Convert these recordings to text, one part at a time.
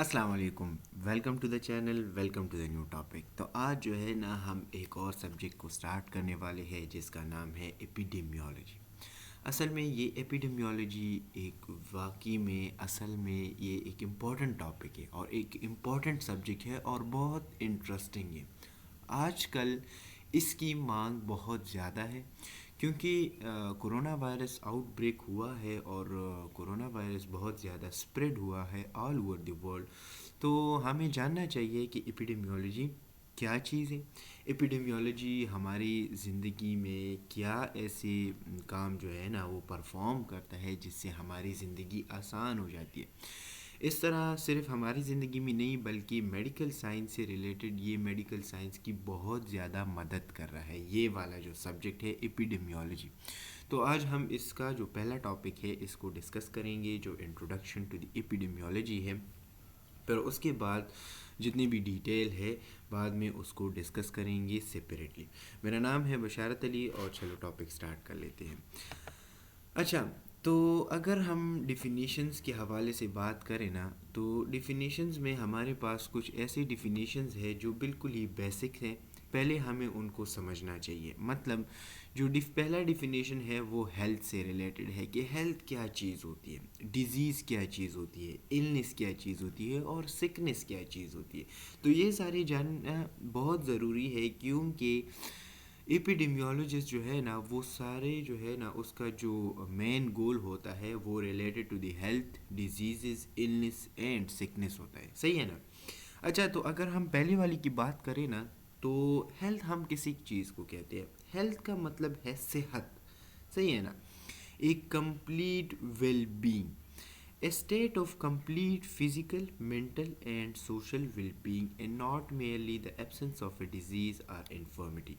السلام علیکم، welcome to the channel, welcome to the new topic. تو آج جو ہے نا ہم ایک اور سبجیکٹ کو سٹارٹ کرنے والے ہیں جس کا نام ہے ایپیڈیمیولوجی۔ اصل میں یہ ایپیڈیمیولوجی اصل میں یہ ایک امپورٹنٹ ٹاپک ہے اور ایک امپورٹنٹ سبجیکٹ ہے اور بہت انٹرسٹنگ ہے۔ آج کل اس کی مانگ بہت زیادہ ہے کیونکہ کرونا وائرس آؤٹ بریک ہوا ہے اور کرونا وائرس بہت زیادہ اسپریڈ ہوا ہے آل اوور دی ورلڈ۔ تو ہمیں جاننا چاہیے کہ ایپیڈیمیولوجی کیا چیز ہے، ایپیڈیمیولوجی ہماری زندگی میں کیا ایسے کام جو ہے نا وہ پرفارم کرتا ہے جس سے ہماری زندگی آسان ہو جاتی ہے۔ اس طرح صرف ہماری زندگی میں نہیں بلکہ میڈیکل سائنس سے ریلیٹڈ یہ میڈیکل سائنس کی بہت زیادہ مدد کر رہا ہے یہ والا جو سبجیکٹ ہے ایپیڈیمیولوجی۔ تو آج ہم اس کا جو پہلا ٹاپک ہے اس کو ڈسکس کریں گے جو انٹروڈکشن ٹو دی ایپیڈیمیولوجی ہے، پھر اس کے بعد جتنی بھی ڈیٹیل ہے بعد میں اس کو ڈسکس کریں گے سپریٹلی۔ میرا نام ہے بشارت علی اور چلو ٹاپک سٹارٹ کر لیتے ہیں۔ اچھا، تو اگر ہم ڈیفینیشنز کے حوالے سے بات کریں نا تو ڈیفینیشنز میں ہمارے پاس کچھ ایسی ڈیفینیشنز ہے جو بالکل ہی بیسک ہیں، پہلے ہمیں ان کو سمجھنا چاہیے۔ مطلب جو پہلا ڈیفینیشن ہے وہ ہیلتھ سے ریلیٹڈ ہے کہ ہیلتھ کیا چیز ہوتی ہے، ڈیزیز کیا چیز ہوتی ہے، النس کیا چیز ہوتی ہے اور سکنس کیا چیز ہوتی ہے۔ تو یہ سارے جاننا بہت ضروری ہے کیونکہ ایپیڈیمیولوجسٹ جو ہے نا وہ سارے جو ہے نا اس کا جو مین گول ہوتا ہے وہ related to the health, diseases, illness and sickness ہوتا ہے، صحیح ہے نا۔ اچھا، تو اگر ہم پہلی والی کی بات کریں نا تو ہیلتھ ہم کسی چیز کو کہتے ہیں، ہیلتھ کا مطلب ہے صحت، صحیح ہے نا، ایک complete well being, a state of complete physical, mental and social well-being and not merely the absence of a disease or infirmity۔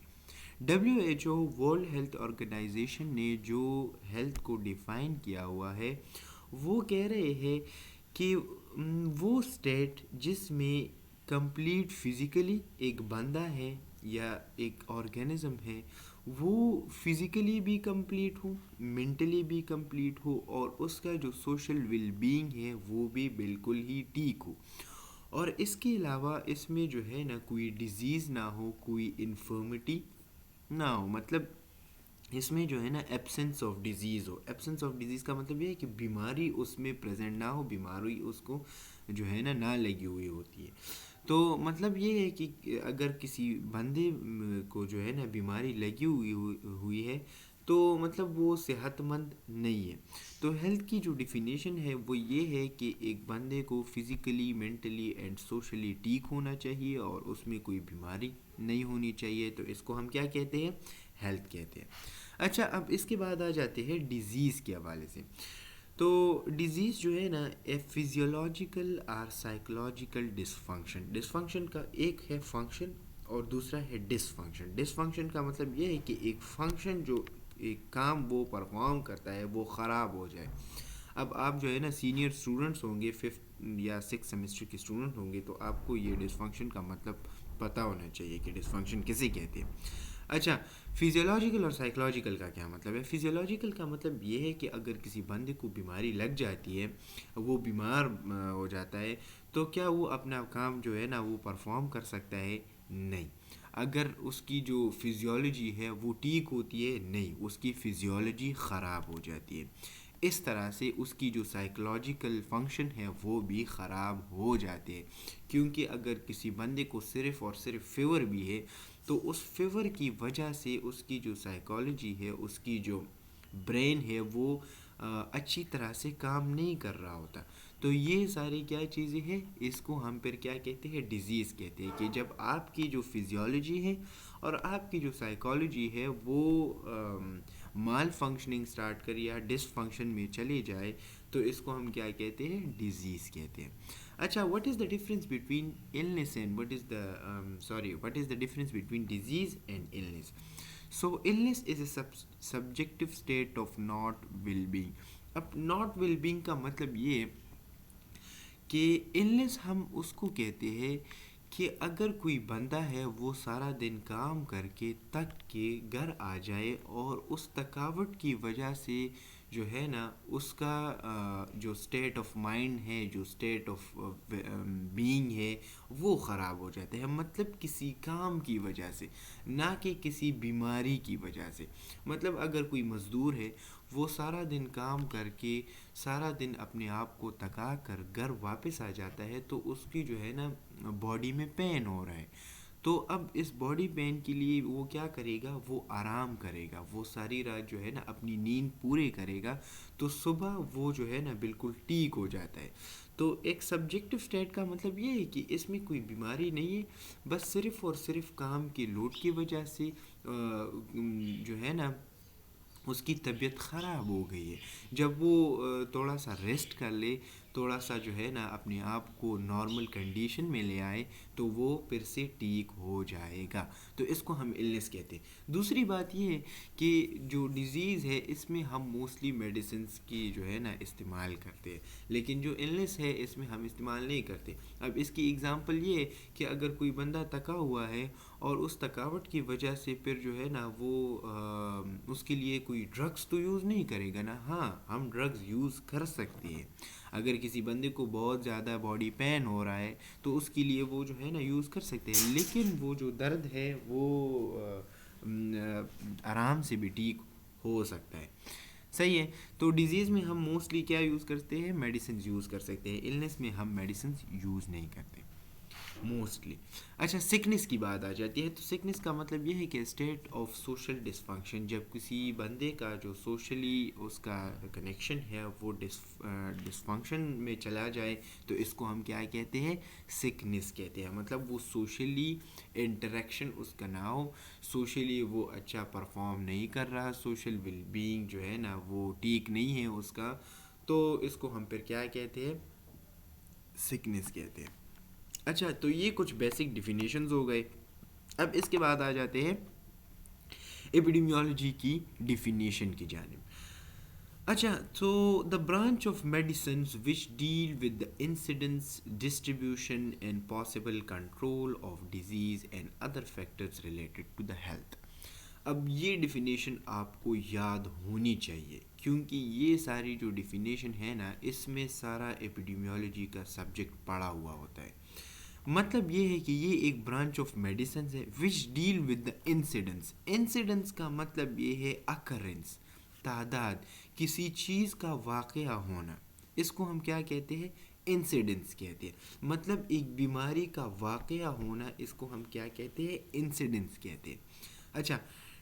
WHO World Health Organization نے جو ہیلتھ کو ڈیفائن کیا ہوا ہے وہ کہہ رہے ہیں کہ وہ اسٹیٹ جس میں کمپلیٹ فزیکلی ایک بندہ ہے یا ایک آرگینزم ہے وہ فزیکلی بھی کمپلیٹ ہو، مینٹلی بھی کمپلیٹ ہو اور اس کا جو سوشل ویل بینگ ہے وہ بھی بالکل ہی ٹھیک ہو، اور اس کے علاوہ اس میں جو ہے نا کوئی ڈیزیز نہ ہو، کوئی انفرمٹی نہ ہو۔ مطلب اس میں جو ہے نا absence of disease who. Absence of disease کا مطلب یہ ہے کہ بیماری اس میں پریزنٹ نہ ہو، بیماری اس کو جو ہے نا نہ لگی ہوئی ہوتی ہے۔ تو مطلب یہ ہے کہ اگر کسی بندے کو جو ہے نا بیماری لگی ہوئی ہے تو مطلب وہ صحت مند نہیں ہے۔ تو ہیلتھ کی جو ڈیفینیشن ہے وہ یہ ہے کہ ایک بندے کو فزیکلی، مینٹلی اینڈ سوشلی ٹھیک ہونا چاہیے اور اس میں کوئی بیماری نہیں ہونی چاہیے، تو اس کو ہم کیا کہتے ہیں؟ ہیلتھ کہتے ہیں۔ اچھا، اب اس کے بعد آ جاتے ہیں ڈیزیز کے حوالے سے۔ تو ڈیزیز جو ہے نا اے فزیولوجیکل اور سائیکولوجیکل ڈسفنکشن کا ایک ہے فنکشن اور دوسرا ہے ڈس فنکشن کا مطلب یہ ہے کہ ایک فنکشن جو ایک کام وہ پرفارم کرتا ہے وہ خراب ہو جائے۔ اب آپ جو ہے نا سینئر اسٹوڈنٹس ہوں گے، 5 یا 6 سیمسٹر کے اسٹوڈنٹ ہوں گے، تو آپ کو یہ ڈس فنکشن کا مطلب پتہ ہونا چاہیے کہ ڈس فنکشن کسے کہتے ہیں۔ اچھا، فزیولوجیکل اور سائیکولوجیکل کا کیا مطلب ہے؟ فزیولوجیکل کا مطلب یہ ہے کہ اگر کسی بندے کو بیماری لگ جاتی ہے، وہ بیمار ہو جاتا ہے، تو کیا وہ اپنا کام جو ہے نا وہ پرفارم کر سکتا ہے؟ نہیں۔ اگر اس کی جو فزیولوجی ہے وہ ٹھیک ہوتی ہے؟ نہیں، اس کی فزیولوجی خراب ہو جاتی ہے۔ اس طرح سے اس کی جو سائیکولوجیکل فنکشن ہے وہ بھی خراب ہو جاتے ہیں، کیونکہ اگر کسی بندے کو صرف اور صرف فیور بھی ہے تو اس فیور کی وجہ سے اس کی جو سائیکالوجی ہے، اس کی جو برین ہے وہ اچھی طرح سے کام نہیں کر رہا ہوتا۔ تو یہ ساری کیا چیزیں ہیں؟ اس کو ہم پھر کیا کہتے ہیں؟ ڈیزیز کہتے ہیں، کہ جب آپ کی جو فزیولوجی ہے اور آپ کی جو سائیکالوجی ہے وہ مال فنکشننگ سٹارٹ کر یا ڈس فنکشن میں چلے جائے تو اس کو ہم کیا کہتے ہیں؟ ڈیزیز کہتے ہیں۔ اچھا، what is the difference between illness and what is the difference between disease and illness؟ So illness is a subjective state of not well-being۔ اب not well-being کا مطلب یہ کہ illness ہم اس کو کہتے ہیں کہ اگر کوئی بندہ ہے وہ سارا دن کام کر کے تھک کے گھر آ جائے اور اس تھکاوٹ کی وجہ سے جو ہے نا اس کا جو اسٹیٹ آف مائنڈ ہے، جو اسٹیٹ آف بینگ ہے، وہ خراب ہو جاتا ہے، مطلب کسی کام کی وجہ سے، نہ کہ کسی بیماری کی وجہ سے۔ مطلب اگر کوئی مزدور ہے، وہ سارا دن کام کر کے سارا دن اپنے آپ کو تکا کر گھر واپس آ جاتا ہے، تو اس کی جو ہے نا باڈی میں پین ہو رہا ہے، تو اب اس باڈی پین کے لیے وہ کیا کرے گا، وہ آرام کرے گا، وہ ساری رات جو ہے نا اپنی نیند پورے کرے گا، تو صبح وہ جو ہے نا بالکل ٹھیک ہو جاتا ہے۔ تو ایک سبجیکٹو اسٹیٹ کا مطلب یہ ہے کہ اس میں کوئی بیماری نہیں ہے، بس صرف اور صرف کام کے لوڈ کی وجہ سے جو ہے نا اس کی طبیعت خراب ہو گئی ہے۔ جب وہ تھوڑا سا ریسٹ کر لے، تھوڑا سا جو ہے نا اپنے آپ کو نارمل کنڈیشن میں لے آئے، تو وہ پھر سے ٹھیک ہو جائے گا، تو اس کو ہم النس کہتے ہیں۔ دوسری بات یہ ہے کہ جو ڈیزیز ہے اس میں ہم موسٹلی میڈیسنس کی جو ہے نا استعمال کرتے ہیں، لیکن جو النس ہے اس میں ہم استعمال نہیں کرتے۔ اب اس کی اگزامپل یہ ہے کہ اگر کوئی بندہ تکا ہوا ہے اور اس تھکاوٹ کی وجہ سے پھر جو ہے نا وہ اس کے لیے کوئی ڈرگس تو یوز نہیں کرے گا نا، ہاں ہم ڈرگس یوز کر سکتے ہیں۔ اگر کسی بندے کو بہت زیادہ باڈی پین ہو رہا ہے تو اس کے لیے وہ جو ہے نا یوز کر سکتے ہیں، لیکن وہ جو درد ہے وہ آرام سے بھی ٹھیک ہو سکتا ہے۔ صحیح ہے، تو ڈیزیز میں ہم موسٹلی کیا یوز کرتے ہیں، میڈیسنز یوز کر سکتے ہیں، النس میں ہم میڈیسنز یوز نہیں کرتے موسٹلی۔ اچھا، سکنس کی بات آ جاتی ہے، تو سکنس کا مطلب یہ ہے کہ اسٹیٹ آف سوشل ڈسفنکشن، جب کسی بندے کا جو سوشلی اس کا کنیکشن ہے وہ ڈسفنکشن میں چلا جائے، تو اس کو ہم کیا کہتے ہیں، سکنس کہتے ہیں۔ مطلب وہ سوشلی انٹریکشن اس کا نہ ہو، سوشلی وہ اچھا پرفارم نہیں کر رہا، سوشل ویل بینگ جو ہے نا وہ ٹھیک نہیں ہے اس کا، تو اس کو ہم پھر کیا کہتے ہیں، سکنس کہتے ہیں۔ اچھا، تو یہ کچھ بیسک ڈیفینیشنز ہو گئے۔ اب اس کے بعد آ جاتے ہیں ایپیڈیمیولوجی کی ڈیفینیشن کی جانب۔ اچھا، تو the branch of medicines which deal with the incidence, distribution and possible control of disease and other factors related to the health. اب یہ ڈیفینیشن آپ کو یاد ہونی چاہیے، کیونکہ یہ ساری جو ڈیفینیشن ہے نا اس میں سارا ایپیڈیمیولوجی کا سبجیکٹ پڑا ہوا ہوتا ہے۔ مطلب یہ ہے کہ یہ ایک برانچ آف میڈیسنز ہے which deal with the incidence. Incidence کا مطلب یہ ہے اکرنس، تعداد، کسی چیز کا واقعہ ہونا، اس کو ہم کیا کہتے ہیں، انسیڈنس کہتے ہیں۔ مطلب ایک بیماری کا واقعہ ہونا، اس کو ہم کیا کہتے ہیں، انسیڈنس کہتے ہیں۔ اچھا،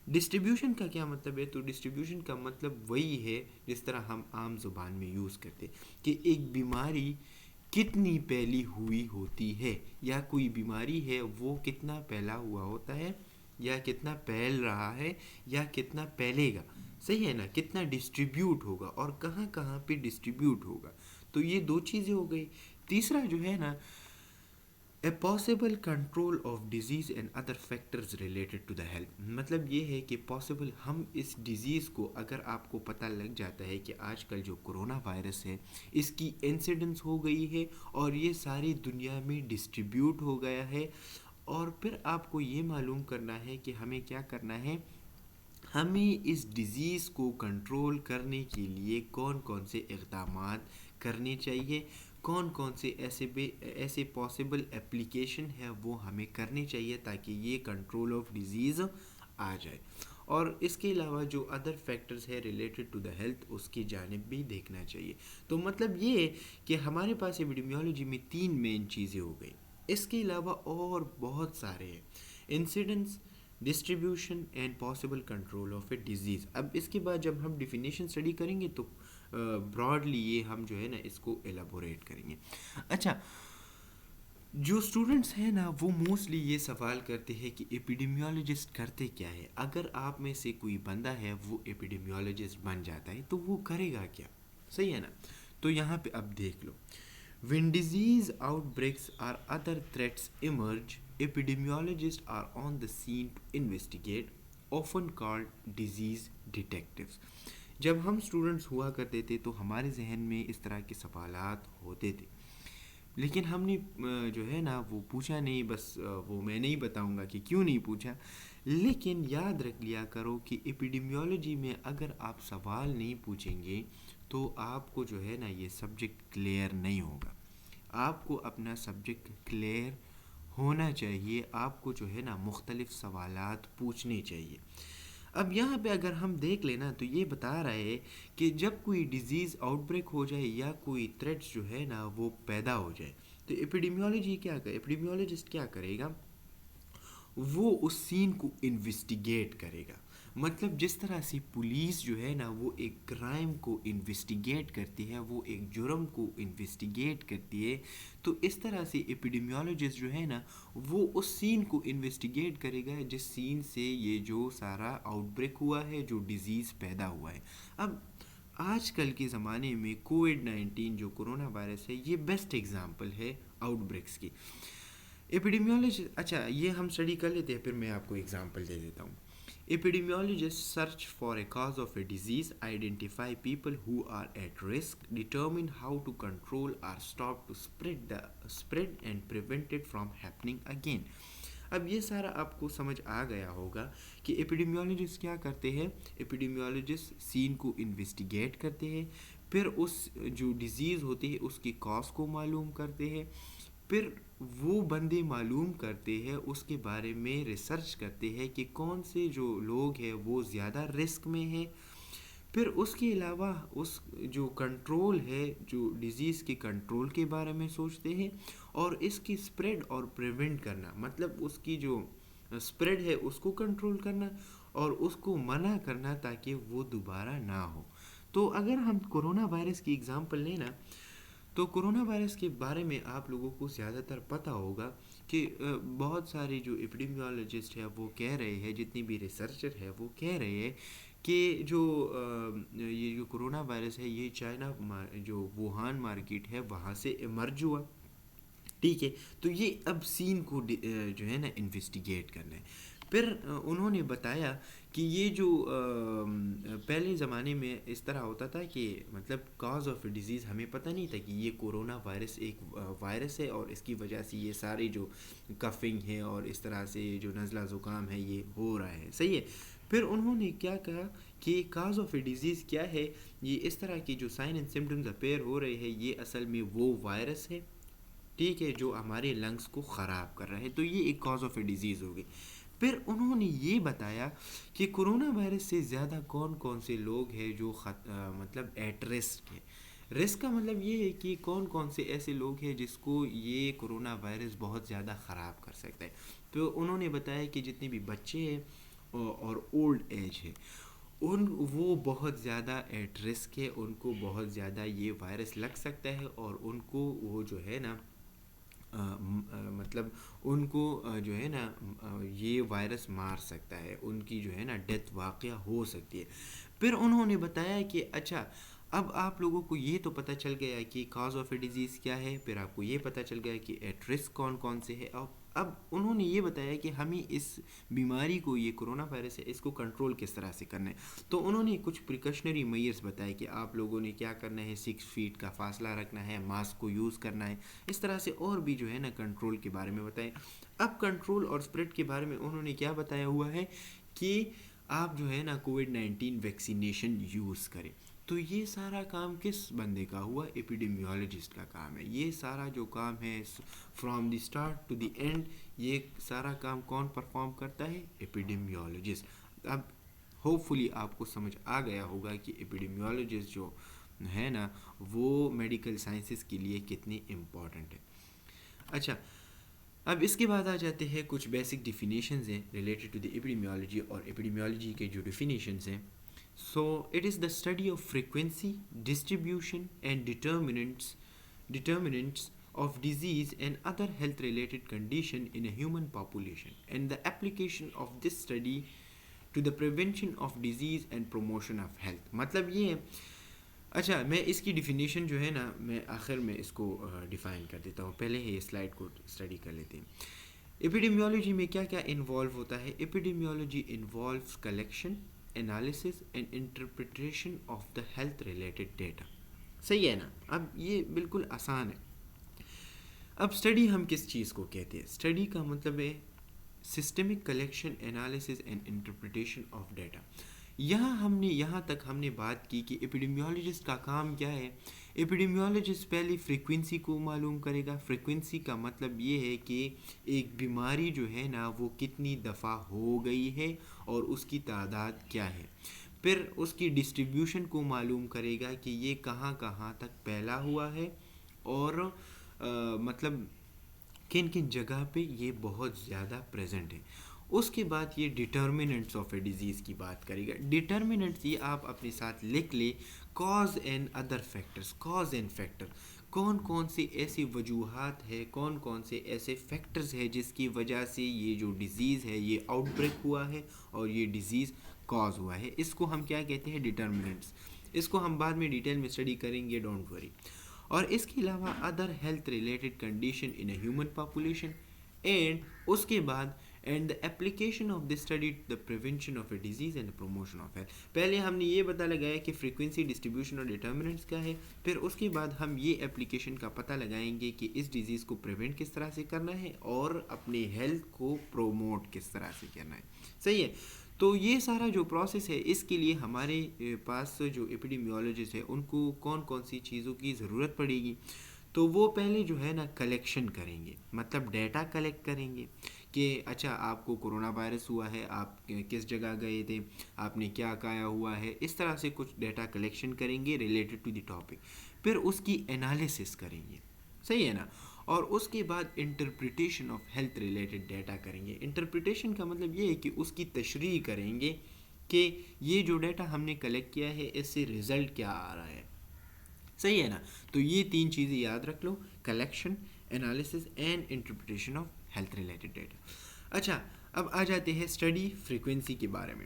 ڈسٹریبیوشن کا کیا مطلب ہے، تو ڈسٹریبیوشن کا مطلب وہی ہے جس طرح ہم عام زبان میں یوز کرتے کہ ایک بیماری کتنی پھیلی ہوئی ہوتی ہے، یا کوئی بیماری ہے وہ کتنا پھیلا ہوا ہوتا ہے، یا کتنا پھیل رہا ہے، یا کتنا پھیلے گا، صحیح ہے نا، کتنا ڈسٹریبیوٹ ہوگا اور کہاں کہاں پہ ڈسٹریبیوٹ ہوگا۔ تو یہ دو چیزیں ہو گئی۔ تیسرا جو ہے نا، a possible control of disease and other factors related to the health. مطلب یہ ہے کہ پاسبل، ہم اس ڈیزیز کو، اگر آپ کو پتہ لگ جاتا ہے کہ آج کل جو کرونا وائرس ہے اس کی انسیڈنس ہو گئی ہے اور یہ ساری دنیا میں ڈسٹریبیوٹ ہو گیا ہے، اور پھر آپ کو یہ معلوم کرنا ہے کہ ہمیں کیا کرنا ہے، ہمیں اس ڈیزیز کو کنٹرول کرنے کے لیے کون کون سے اقدامات کرنے چاہیے، کون کون سے ایسے پاسبل اپلیکیشن ہیں وہ ہمیں کرنے چاہیے تاکہ یہ کنٹرول آف ڈیزیز آ جائے۔ اور اس کے علاوہ جو ادر فیکٹرز ہے ریلیٹڈ ٹو دا ہیلتھ، اس کی جانب بھی دیکھنا چاہیے۔ تو مطلب یہ ہے کہ ہمارے پاس ایپیڈیمیولوجی میں 3 مین چیزیں ہو گئی، اس کے علاوہ اور بہت سارے ہیں، incidence, distribution and possible control of a disease. اب اس کے بعد جب ہم ڈیفینیشن اسٹڈی کریں گے تو براڈلی یہ ہم جو ہے نا اس کو ایلیبوریٹ کریں گے۔ اچھا، جو اسٹوڈنٹس ہیں نا وہ موسٹلی یہ سوال کرتے ہیں کہ ایپیڈیمیولوجسٹ کرتے کیا ہے، اگر آپ میں سے کوئی بندہ ہے وہ ایپیڈیمیولوجسٹ بن جاتا ہے تو وہ کرے گا کیا، صحیح ہے نا۔ تو یہاں پہ اب دیکھ لو، when disease outbreaks or other threats emerge, epidemiologists are on the scene to investigate, often called disease detectives۔ جب ہم اسٹوڈنٹس ہوا کرتے تھے تو ہمارے ذہن میں اس طرح کے سوالات ہوتے تھے، لیکن ہم نے جو ہے نا وہ پوچھا نہیں. بس وہ میں نہیں بتاؤں گا کہ کیوں نہیں پوچھا. لیکن یاد رکھ لیا کرو کہ ایپیڈیمیولوجی میں اگر آپ سوال نہیں پوچھیں گے تو آپ کو جو ہے نا یہ سبجیکٹ کلیئر نہیں ہوگا. آپ کو اپنا سبجیکٹ کلیئر ہونا چاہیے. آپ کو جو ہے نا مختلف سوالات پوچھنے چاہیے. اب یہاں پہ اگر ہم دیکھ لینا تو یہ بتا رہا ہے کہ جب کوئی ڈیزیز آؤٹ بریک ہو جائے یا کوئی تھریٹ جو ہے نا وہ پیدا ہو جائے تو ایپیڈیمیولوجسٹ کیا کرے گا, وہ اس سین کو انویسٹیگیٹ کرے گا. مطلب جس طرح سے پولیس جو ہے نا وہ ایک کرائم کو انویسٹیگیٹ کرتی ہے, وہ ایک جرم کو انویسٹیگیٹ کرتی ہے, تو اس طرح سے ایپیڈیمیولوجسٹ جو ہے نا وہ اس سین کو انویسٹیگیٹ کرے گا جس سین سے یہ جو سارا آؤٹ بریک ہوا ہے, جو ڈیزیز پیدا ہوا ہے. اب آج کل کے زمانے میں کووڈ-19 جو کرونا وائرس ہے یہ بیسٹ ایگزامپل ہے آؤٹ بریکس کی. ایپیڈیمیولوجسٹ, اچھا یہ ہم اسٹڈی کر لیتے ہیں, پھر میں آپ کو ایگزامپل دے دیتا ہوں. Epidemiologists search for a cause of a disease, identify people who are at risk, determine how to control or stop to spread and prevent it from happening again. اب یہ سارا آپ کو سمجھ آ گیا ہوگا کہ ایپیڈیمیولوجسٹ کیا کرتے ہیں. ایپیڈیمیولوجسٹ سین کو انویسٹیگیٹ کرتے ہیں, پھر اس جو ڈیزیز ہوتی ہے اس کی کاز کو معلوم کرتے ہیں, پھر وہ بندے معلوم کرتے ہیں, اس کے بارے میں ریسرچ کرتے ہیں کہ کون سے جو لوگ ہیں وہ زیادہ رسک میں ہیں. پھر اس کے علاوہ اس جو کنٹرول ہے, جو ڈیزیز کے کنٹرول کے بارے میں سوچتے ہیں, اور اس کی سپریڈ اور پریونٹ کرنا, مطلب اس کی جو سپریڈ ہے اس کو کنٹرول کرنا اور اس کو منع کرنا تاکہ وہ دوبارہ نہ ہو. تو اگر ہم کرونا وائرس کی اگزامپل لیں نا, تو کرونا وائرس کے بارے میں آپ لوگوں کو زیادہ تر پتہ ہوگا کہ بہت سارے جو ایپیڈیمیولوجسٹ ہیں وہ کہہ رہے ہیں, جتنی بھی ریسرچر ہے وہ کہہ رہے ہیں کہ جو یہ جو کرونا وائرس ہے یہ چائنا جو ووہان مارکیٹ ہے وہاں سے ایمرج ہوا. ٹھیک ہے, تو یہ اب سین کو جو ہے نا انویسٹیگیٹ کرنا ہے. پھر انہوں نے بتایا کہ یہ جو پہلے زمانے میں اس طرح ہوتا تھا کہ مطلب کاز آف ڈیزیز ہمیں پتہ نہیں تھا کہ یہ کورونا وائرس ایک وائرس ہے اور اس کی وجہ سے یہ سارے جو کفنگ ہے اور اس طرح سے جو نزلہ زکام ہے یہ ہو رہا ہے. صحیح ہے. پھر انہوں نے کیا کہا کہ کاز آف اے ڈیزیز کیا ہے, یہ اس طرح کی جو سائن اینڈ سمپٹمز اپیئر ہو رہے ہیں یہ اصل میں وہ وائرس ہے, ٹھیک ہے, جو ہمارے لنگس کو خراب کر رہا ہے. تو یہ ایک کاز آف اے ڈیزیز ہوگی. پھر انہوں نے یہ بتایا کہ کرونا وائرس سے زیادہ کون کون سے لوگ ہیں جو مطلب ایٹ رسک ہے. رسک کا مطلب یہ ہے کہ کون کون سے ایسے لوگ ہیں جس کو یہ کرونا وائرس بہت زیادہ خراب کر سکتا ہے. تو انہوں نے بتایا کہ جتنے بھی بچے ہیں اور اولڈ ایج ہے وہ بہت زیادہ ایٹ رسک ہے, ان کو بہت زیادہ یہ وائرس لگ سکتا ہے اور ان کو وہ جو ہے نا مطلب ان کو جو ہے نا یہ وائرس مار سکتا ہے, ان کی جو ہے نا ڈیتھ واقعہ ہو سکتی ہے. پھر انہوں نے بتایا کہ اچھا اب آپ لوگوں کو یہ تو پتہ چل گیا کہ کاز آف اے ڈیزیز کیا ہے, پھر آپ کو یہ پتہ چل گیا کہ ایٹ رسک کون کون سے ہے. اب انہوں نے یہ بتایا کہ ہمیں اس بیماری کو, یہ کرونا وائرس ہے, اس کو کنٹرول کس طرح سے کرنا ہے. تو انہوں نے کچھ پریکاشنری میئرز بتائے کہ آپ لوگوں نے کیا کرنا ہے, 6 فیٹ کا فاصلہ رکھنا ہے, ماسک کو یوز کرنا ہے, اس طرح سے اور بھی جو ہے نا کنٹرول کے بارے میں بتائیں. اب کنٹرول اور اسپریڈ کے بارے میں انہوں نے کیا بتایا ہوا ہے کہ آپ جو ہے نا کووڈ-19 ویکسینیشن یوز کریں. تو یہ سارا کام کس بندے کا ہوا, ایپیڈیمیولوجسٹ کا کام ہے. یہ سارا جو کام ہے from the start to the end, یہ سارا کام کون پرفارم کرتا ہے, ایپیڈیمیولوجسٹ. اب ہوپ فلی آپ کو سمجھ آ گیا ہوگا کہ ایپیڈیمیولوجسٹ جو ہے نا وہ میڈیکل سائنسز کے لیے کتنی امپورٹنٹ ہے. اچھا اب اس کے بعد آ جاتے ہیں کچھ بیسک ڈیفینیشنز ہیں ریلیٹڈ ٹو دی ایپیڈیمیولوجی, اور ایپیڈیمیولوجی کے جو ڈیفینیشنز ہیں. So it is the study of frequency, distribution and determinants of disease and other health related condition in a human population and the application of this study to the prevention of disease and promotion of health. مطلب یہ ہے, اچھا میں اس کی definition جو ہے نا میں آخر میں اس کو ڈیفائن کر دیتا ہوں, پہلے ہی سلائڈ کو اسٹڈی کر لیتے ہیں. ایپیڈیمیولوجی میں کیا کیا انوالو ہوتا ہے. Epidemiology involves collection, analysis and interpretation of the health related data. صحیح ہے نا. اب یہ بالکل آسان ہے. اب اسٹڈی ہم کس چیز کو کہتے ہیں؟ اسٹڈی کا مطلب ہے systemic collection, analysis and interpretation of data. یہاں تک ہم نے بات کی کہ ایپیڈیمیولوجسٹ کا کام کیا ہے. ایپیڈیمیولوجسٹ پہلے فریکوینسی کو معلوم کرے گا. فریکوینسی کا مطلب یہ ہے کہ ایک بیماری جو ہے نا وہ کتنی دفعہ ہو گئی ہے اور اس کی تعداد کیا ہے. پھر اس کی ڈسٹریبیوشن کو معلوم کرے گا کہ یہ کہاں کہاں تک پھیلا ہوا ہے اور مطلب کن کن جگہ پہ یہ بہت زیادہ پریزنٹ ہے. اس کے بعد یہ ڈٹرمننٹس آف اے ڈیزیز کی بات کرے گا. ڈٹرمننٹس یہ آپ اپنے ساتھ لکھ لیں، cause and other factors. Cause and factor, کون کون سی ایسی وجوہات ہے، کون کون سے ایسے فیکٹرز ہے جس کی وجہ سے یہ جو ڈیزیز ہے یہ آؤٹ بریک ہوا ہے اور یہ ڈیزیز کاز ہوا ہے. اس کو ہم کیا کہتے ہیں؟ ڈٹرمننٹس. اس کو ہم بعد میں ڈیٹیل میں اسٹڈی کریں گے، ڈونٹ وری. اور اس کے علاوہ other health related condition in a human population, and اس کے بعد and the application of this study the prevention of a disease and promotion of health. پہلے ہم نے یہ پتہ لگایا کہ فریکوینسی، ڈسٹریبیوشن اور ڈٹرمننٹس کیا ہے. پھر اس کے بعد ہم یہ اپلیکیشن کا پتہ لگائیں گے کہ اس ڈیزیز کو پریونٹ کس طرح سے کرنا ہے اور اپنے ہیلتھ کو پروموٹ کس طرح سے کرنا ہے. صحیح ہے. تو یہ سارا جو پروسیس ہے اس کے لیے ہمارے پاس جو ایپیڈیمیولوجسٹ ہے ان کو کون کون سی چیزوں کی ضرورت پڑے گی. تو وہ پہلے جو ہے نا کلیکشن کریں گے، مطلب ڈیٹا کلیکٹ کریں گے کہ اچھا آپ کو کرونا وائرس ہوا ہے، آپ کس جگہ گئے تھے، آپ نے کیا کھایا ہوا ہے. اس طرح سے کچھ ڈیٹا کلیکشن کریں گے ریلیٹڈ ٹو دی ٹاپک. پھر اس کی انالیسس کریں گے. صحیح ہے نا. اور اس کے بعد interpretation of health related data کریں گے. انٹرپریٹیشن کا مطلب یہ ہے کہ اس کی تشریح کریں گے کہ یہ جو ڈیٹا ہم نے کلیکٹ کیا ہے اس سے رزلٹ کیا آ رہا ہے. صحیح ہے نا. تو یہ تین چیزیں یاد رکھ لو، collection, analysis and interpretation of health related data. اچھا اب آ جاتے ہیں اسٹڈی فریکوینسی کے بارے میں.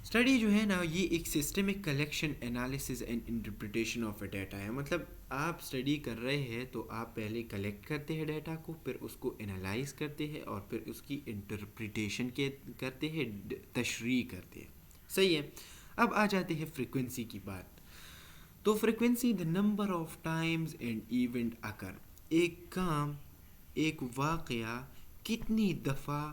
اسٹڈی جو ہے نا یہ ایک systemic collection, analysis and interpretation of a data ہے. مطلب آپ اسٹڈی کر رہے ہیں تو آپ پہلے کلیکٹ کرتے ہیں ڈیٹا کو، پھر اس کو انالائز کرتے ہیں اور پھر اس کی انٹرپریٹیشن کرتے ہیں، تشریح کرتے ہیں. صحیح ہے. اب آ جاتے ہیں فریکوینسی کی بات. تو frequency the number of times and event occur. ایک کام، ایک واقعہ کتنی دفعہ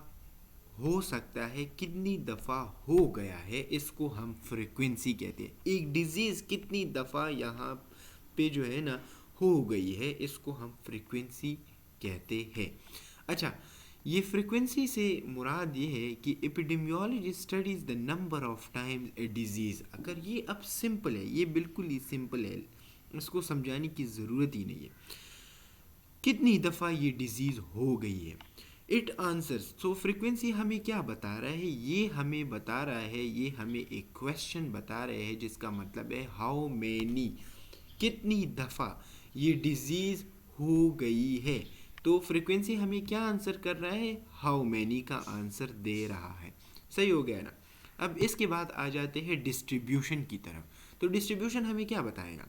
ہو سکتا ہے، کتنی دفعہ ہو گیا ہے، اس کو ہم فریکوینسی کہتے ہیں. ایک ڈیزیز کتنی دفعہ یہاں پہ جو ہے نا ہو گئی ہے، اس کو ہم فریکوینسی کہتے ہیں. اچھا یہ فریکوینسی سے مراد یہ ہے کہ epidemiology studies the number of times a disease. اگر یہ اب سمپل ہے، یہ بالکل ہی سمپل ہے، اس کو سمجھانے کی ضرورت ہی نہیں ہے. کتنی دفعہ یہ ڈیزیز ہو گئی ہے. It answers. تو فریکوینسی ہمیں کیا بتا رہا ہے؟ یہ ہمیں بتا رہا ہے، یہ ہمیں ایک کویشچن بتا رہے ہیں جس کا مطلب ہے ہاؤ مینی، کتنی دفعہ یہ ڈیزیز ہو گئی ہے. تو فریکوینسی ہمیں کیا آنسر کر رہا ہے؟ ہاؤ مینی کا آنسر دے رہا ہے. صحیح ہو گیا نا. اب اس کے بعد آ جاتے ہیں ڈسٹریبیوشن کی طرف. تو ڈسٹریبیوشن ہمیں کیا بتائے گا؟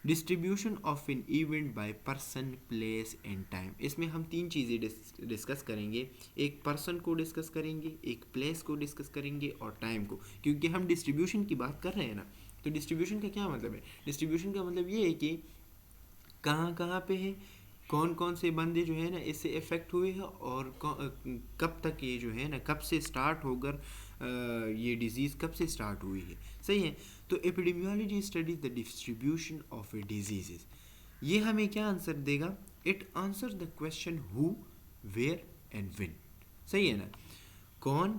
Distribution of an event by person, place and time. اس میں ہم تین چیزیں ڈسکس کریں گے. ایک پرسن کو ڈسکس کریں گے، ایک پلیس کو ڈسکس کریں گے اور ٹائم کو. کیونکہ ہم ڈسٹریبیوشن کی بات کر رہے ہیں نا. تو ڈسٹریبیوشن کا کیا مطلب ہے؟ ڈسٹریبیوشن کا مطلب یہ ہے کہ کہاں کہاں پہ ہے، کون کون سے بندے جو ہے نا اس سے افیکٹ ہوئے ہیں اور کب تک یہ جو ہے نا کب سے اسٹارٹ ہو کر یہ ڈیزیز کب سے اسٹارٹ ہوئی ہے. صحیح ہے. تو epidemiology studies the distribution of a diseases. یہ ہمیں کیا آنسر دے گا؟ It answer the question who, where and when. صحیح ہے نا. کون،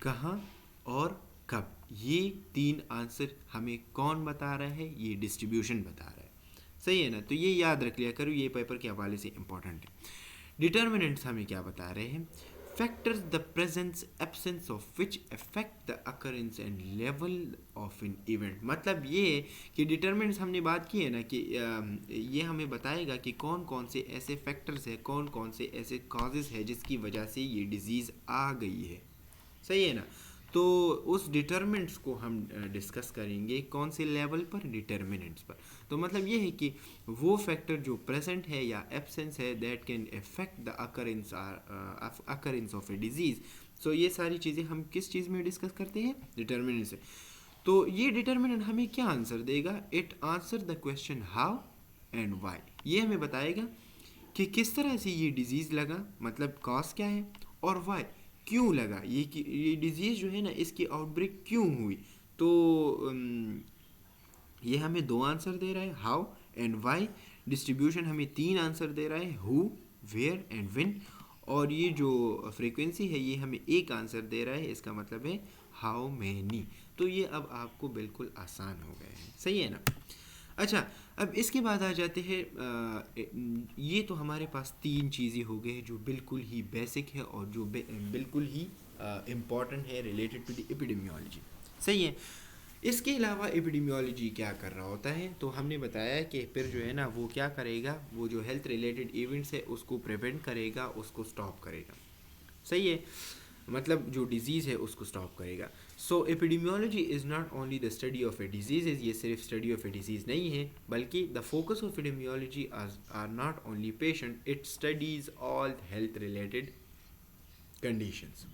کہاں اور کب. یہ تین آنسر ہمیں کون بتا رہا ہے؟ یہ ڈسٹریبیوشن بتا رہا ہے. صحیح ہے نا. تو یہ یاد رکھ لیا کرو، یہ پیپر کے حوالے سے امپورٹنٹ ہے. ڈٹرمننٹس ہمیں کیا بتا رہے ہیں؟ Factors the presence absence of which affect the occurrences and level of an event. مطلب یہ ہے کہ ڈٹرمنٹس ہم نے بات کی ہے نا کہ یہ ہمیں بتائے گا کہ کون کون سے ایسے فیکٹرز ہیں، کون کون سے ایسے کازز ہے جس کی وجہ سے یہ ڈیزیز آ گئی ہے. صحیح ہے نا. تو اس ڈٹرمنٹس کو ہم ڈسکس کریں گے کون سے لیول پر؟ ڈٹرمنٹس پر. تو مطلب یہ ہے کہ وہ فیکٹر جو پریزنٹ ہے یا ایبسنس ہے that can affect the occurrence of a disease. So یہ ساری چیزیں ہم کس چیز میں ڈسکس کرتے ہیں؟ ڈٹرمنٹ سے. تو یہ ڈٹرمنٹ ہمیں کیا آنسر دے گا؟ It answer the question how and why. یہ ہمیں بتائے گا کہ کس طرح سے یہ ڈیزیز لگا، مطلب کاز کیا ہے، اور وائی کیوں لگا، یہ ڈیزیز جو ہے نا اس کی آؤٹ بریک کیوں ہوئی. تو یہ ہمیں 2 آنسر دے رہا ہے، ہاؤ اینڈ وائی. ڈسٹریبیوشن ہمیں 3 آنسر دے رہا ہے، ہو، ویئر اینڈ وین. اور یہ جو فریکوینسی ہے یہ ہمیں 1 آنسر دے رہا ہے، اس کا مطلب ہے ہاؤ مینی. تو یہ اب آپ کو بالکل آسان ہو گئے ہیں، صحیح ہے نا. اچھا اب اس کے بعد آ جاتے ہیں، یہ تو ہمارے پاس 3 چیزیں ہو گئے جو بالکل ہی بیسک ہے اور جو بالکل ہی امپورٹنٹ ہے ریلیٹڈ ٹو دی ایپیڈیمیولوجی، صحیح ہے. اس کے علاوہ ایپیڈیمیولوجی کیا کر رہا ہوتا ہے، تو ہم نے بتایا کہ پھر جو ہے نا وہ کیا کرے گا، وہ جو ہیلتھ ریلیٹڈ ایونٹس ہے اس کو پریونٹ کرے گا، اس کو سٹاپ کرے گا، صحیح ہے، مطلب جو ڈیزیز ہے اس کو سٹاپ کرے گا. So epidemiology is not only the study of a disease, یہ صرف اسٹڈی آف اے ڈیزیز نہیں ہے، بلکہ the focus of epidemiology are not only patient, it studies all health related conditions.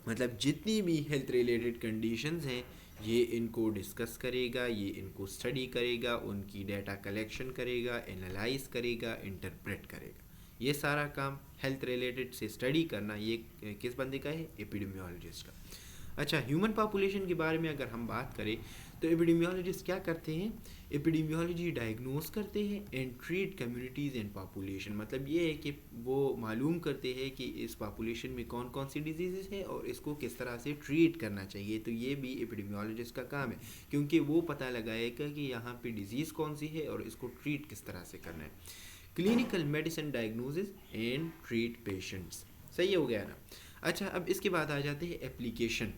مطلب جتنی بھی ہیلتھ ریلیٹڈ کنڈیشنز ہیں یہ ان کو ڈسکس کرے گا، یہ ان کو اسٹڈی کرے گا، ان کی ڈیٹا کلیکشن کرے گا، انالائز کرے گا، انٹرپریٹ کرے گا. یہ سارا کام ہیلتھ ریلیٹڈ سے اسٹڈی کرنا یہ کس بندے کا ہے، ایپیڈیمیولوجسٹ کا. اچھا ہیومن پاپولیشن کے بارے میں اگر ہم بات کریں تو ایپیڈیمیولوجسٹ کیا کرتے ہیں، ایپیڈیمیولوجی ڈائگنوز کرتے ہیں and treat communities and population. مطلب یہ ہے کہ وہ معلوم کرتے ہیں کہ اس پاپولیشن میں کون کون سی ڈیزیزز ہیں اور اس کو کس طرح سے ٹریٹ کرنا چاہیے. تو یہ بھی ایپیڈیمیولوجسٹ کا کام ہے، کیونکہ وہ پتہ لگائے گا کہ یہاں پہ ڈیزیز کون سی ہے اور اس کو ٹریٹ کس طرح سے کرنا ہے. Clinical medicine diagnoses and treat patients, صحیح ہو گیا نا. اچھا اب اس کے بعد آ جاتے ہیں application.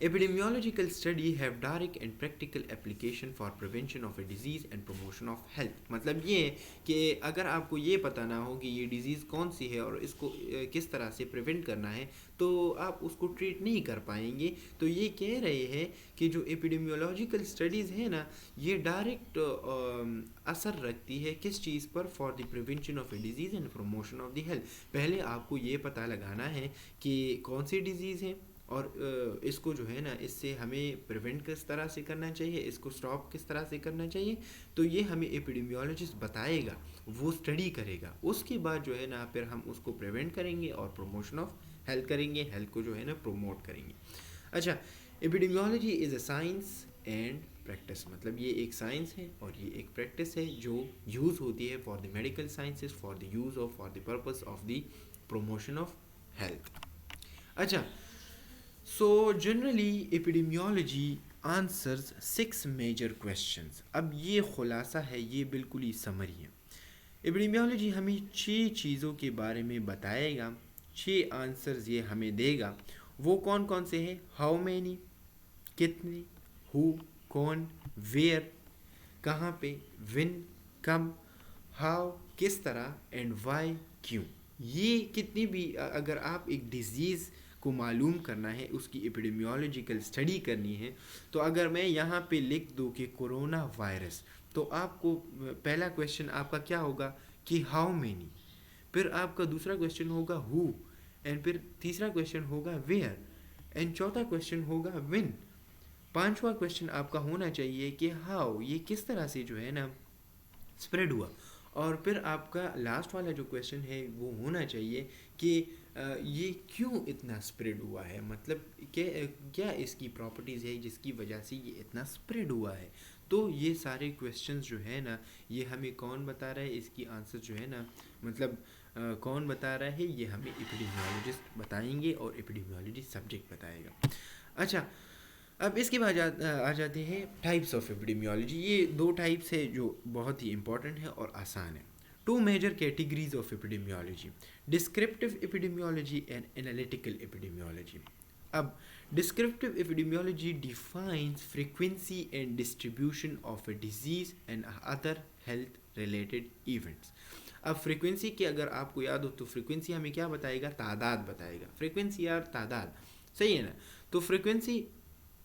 Epidemiological study have direct and practical application for prevention of a disease and promotion of health. مطلب یہ کہ اگر آپ کو یہ پتہ نہ ہو کہ یہ ڈیزیز کون سی ہے اور اس کو کس طرح سے پریونٹ کرنا ہے تو آپ اس کو ٹریٹ نہیں کر پائیں گے. تو یہ کہہ رہے ہیں کہ جو ایپیڈیمیولوجیکل اسٹڈیز ہے نا یہ ڈائریکٹ اثر رکھتی ہے کس چیز پر، for the prevention of a disease and promotion of the health. پہلے آپ کو یہ پتہ لگانا ہے کہ کون سی ڈیزیز ہے اور اس کو جو ہے نا اس سے ہمیں پریونٹ کس طرح سے کرنا چاہیے، اس کو سٹاپ کس طرح سے کرنا چاہیے. تو یہ ہمیں ایپیڈیمیولوجسٹ بتائے گا، وہ اسٹڈی کرے گا. اس کے بعد جو ہے نا پھر ہم اس کو پریونٹ کریں گے اور پروموشن آف ہیلتھ کریں گے، ہیلتھ کو جو ہے نا پروموٹ کریں گے. اچھا epidemiology is a science and practice. مطلب یہ ایک سائنس ہے اور یہ ایک پریکٹس ہے جو یوز ہوتی ہے for the medical sciences, for the use of, for the purpose of the promotion of health. اچھا So generally epidemiology answers 6 major questions. اب یہ خلاصہ ہے، یہ بالکل ہی سمری ہے. ایپیڈیمیولوجی ہمیں 6 چیزوں کے بارے میں بتائے گا، 6 آنسرز یہ ہمیں دے گا. وہ کون کون سے ہیں، ہاؤ مینی کتنے، ہو کون، ویئر کہاں پہ، وین کم، ہاؤ کس طرح، اینڈ وائی کیوں. یہ کتنی بھی اگر آپ ایک ڈیزیز کو معلوم کرنا ہے، اس کی ایپیڈیمیولوجیکل اسٹڈی کرنی ہے، تو اگر میں یہاں پہ لکھ دوں کہ کورونا وائرس، تو آپ کو پہلا کویشچن آپ کا کیا ہوگا کہ ہاؤ مینی، پھر آپ کا دوسرا کویشچن ہوگا ہو، اینڈ پھر تیسرا کویشچن ہوگا ویئر، اینڈ چوتھا کویشچن ہوگا وین. پانچواں کویشچن آپ کا ہونا چاہیے کہ ہاؤ، یہ کس طرح سے جو ہے نا اسپریڈ ہوا. اور پھر آپ کا لاسٹ والا جو کویشچن ہے وہ ہونا چاہیے کہ یہ کیوں اتنا اسپریڈ ہوا ہے، مطلب کہ کیا اس کی پراپرٹیز ہے جس کی وجہ سے یہ اتنا اسپریڈ ہوا ہے. تو یہ سارے کویشچنز جو ہے نا یہ ہمیں کون بتا رہا ہے، اس کی آنسر جو ہے نا مطلب کون بتا رہا ہے، یہ ہمیں ایپیڈیمیولوجسٹ بتائیں گے اور ایپیڈیمیولوجی سبجیکٹ بتائے گا. اچھا اب اس کے بعد آ جاتے ہیں ٹائپس آف ایپیڈیمیولوجی. یہ 2 ٹائپس ہے جو بہت ہی امپورٹنٹ ہے اور آسان ہے. 2 major categories of epidemiology: descriptive epidemiology and analytical epidemiology. اب descriptive epidemiology defines frequency and distribution of a disease and other health related events. اب فریکوینسی کی اگر آپ کو یاد ہو تو فریکوینسی ہمیں کیا بتائے گا، تعداد بتائے گا. فریکوینسی اور تعداد، صحیح ہے نا. تو فریکوینسی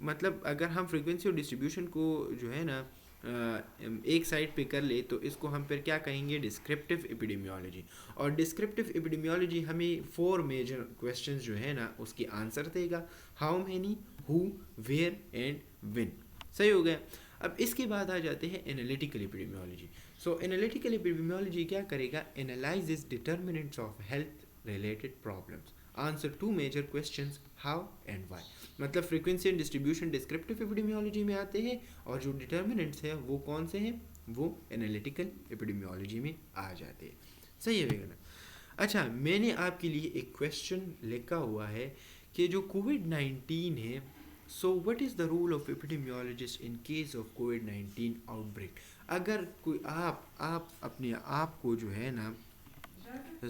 مطلب اگر ہم فریکوینسی اور ڈسٹریبیوشن کو جو ہے نا ایک سائڈ پہ کر لے تو اس کو ہم پھر کیا کہیں گے، ڈسکرپٹیو ایپیڈیمیولوجی. اور ڈسکرپٹیو ایپیڈیمیولوجی ہمیں 4 میجر کویشچنز جو ہے نا اس کی آنسر دے گا، how many, who, where and when. صحیح ہو گیا. اب اس کے بعد آ جاتے ہیں analytical epidemiology. So analytical epidemiology کیا کرے گا؟ Analyses determinants of health related problems, answer to major questions how and why. مطلب frequency and distribution descriptive epidemiology میں آتے ہیں, اور جو ڈیٹرمنٹس ہیں وہ کون سے ہیں؟ وہ انالیٹیکل ایپیڈیمیولوجی میں آ جاتے ہیں. صحیح ہے نا؟ اچھا, میں نے آپ کے لیے ایک کویشچن لکھا ہوا ہے کہ جو کووڈ-19 ہے, so what is the role of epidemiologist in case of کووڈ-19 آؤٹ بریک. اگر کوئی آپ اپنے آپ کو جو ہے نا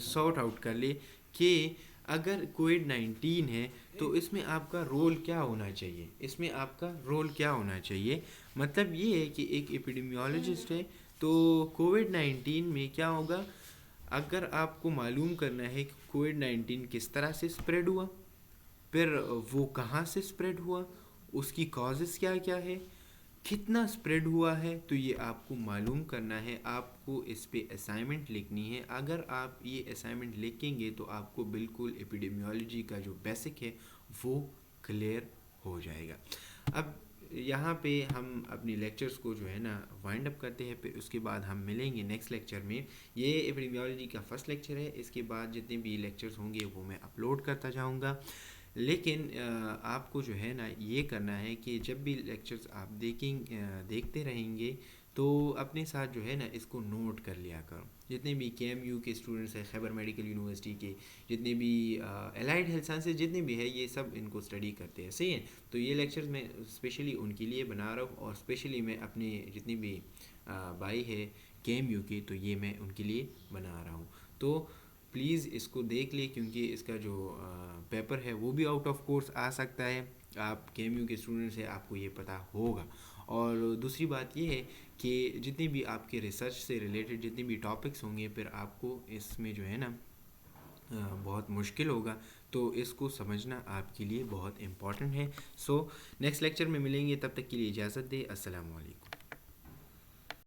سارٹ آؤٹ کر لے کہ اگر کووڈ-19 ہے تو اس میں آپ کا رول کیا ہونا چاہیے, اس میں آپ کا رول کیا ہونا چاہیے. مطلب یہ ہے کہ ایک ایپیڈیمیولوجسٹ ہے تو کووڈ-19 میں کیا ہوگا, اگر آپ کو معلوم کرنا ہے کہ کووڈ-19 کس طرح سے اسپریڈ ہوا, پھر وہ کہاں سے اسپریڈ ہوا, اس کی کازز کیا کیا ہے, کتنا اسپریڈ ہوا ہے, تو یہ آپ کو معلوم کرنا ہے. آپ کو اس پہ اسائنمنٹ لکھنی ہے. اگر آپ یہ اسائنمنٹ لکھیں گے تو آپ کو بالکل ایپیڈیمیولوجی کا جو بیسک ہے وہ کلیئر ہو جائے گا. اب یہاں پہ ہم اپنی لیکچرز کو جو ہے نا وائنڈ اپ کرتے ہیں, پھر اس کے بعد ہم ملیں گے نیکسٹ لیکچر میں. یہ ایپیڈیمیولوجی کا فرسٹ لیکچر ہے, اس کے بعد جتنے بھی لیکچرز ہوں گے وہ میں اپلوڈ کرتا جاؤں گا. لیکن آپ کو جو ہے نا یہ کرنا ہے کہ جب بھی لیکچرز آپ دیکھتے رہیں گے تو اپنے ساتھ جو ہے نا اس کو نوٹ کر لیا کرو. جتنے بھی کے ایم یو کے اسٹوڈنٹس ہیں, خیبر میڈیکل یونیورسٹی کے, جتنے بھی الائڈ ہیلتھ سائنسز جتنے بھی ہے, یہ سب ان کو اسٹڈی کرتے ہیں. صحیح ہے, تو یہ لیکچرز میں اسپیشلی ان کے لیے بنا رہا ہوں, اور اسپیشلی میں اپنے جتنے بھی بھائی ہے کے ایم یو کے, تو یہ میں ان کے لیے بنا رہا ہوں. تو پلیز اس کو دیکھ لیں, کیونکہ اس کا جو پیپر ہے وہ بھی آؤٹ آف کورس آ سکتا ہے. آپ کے ایم یو کے اسٹوڈنٹس ہیں, آپ کو یہ پتہ ہوگا. اور دوسری بات یہ ہے کہ جتنے بھی آپ کے ریسرچ سے ریلیٹڈ جتنے بھی ٹاپکس ہوں گے, پھر آپ کو اس میں جو ہے نا بہت مشکل ہوگا, تو اس کو سمجھنا آپ کے لیے بہت امپورٹنٹ ہے. سو نیکسٹ لیکچر میں ملیں گے, تب تک کے لیے اجازت دیں. السلام علیکم.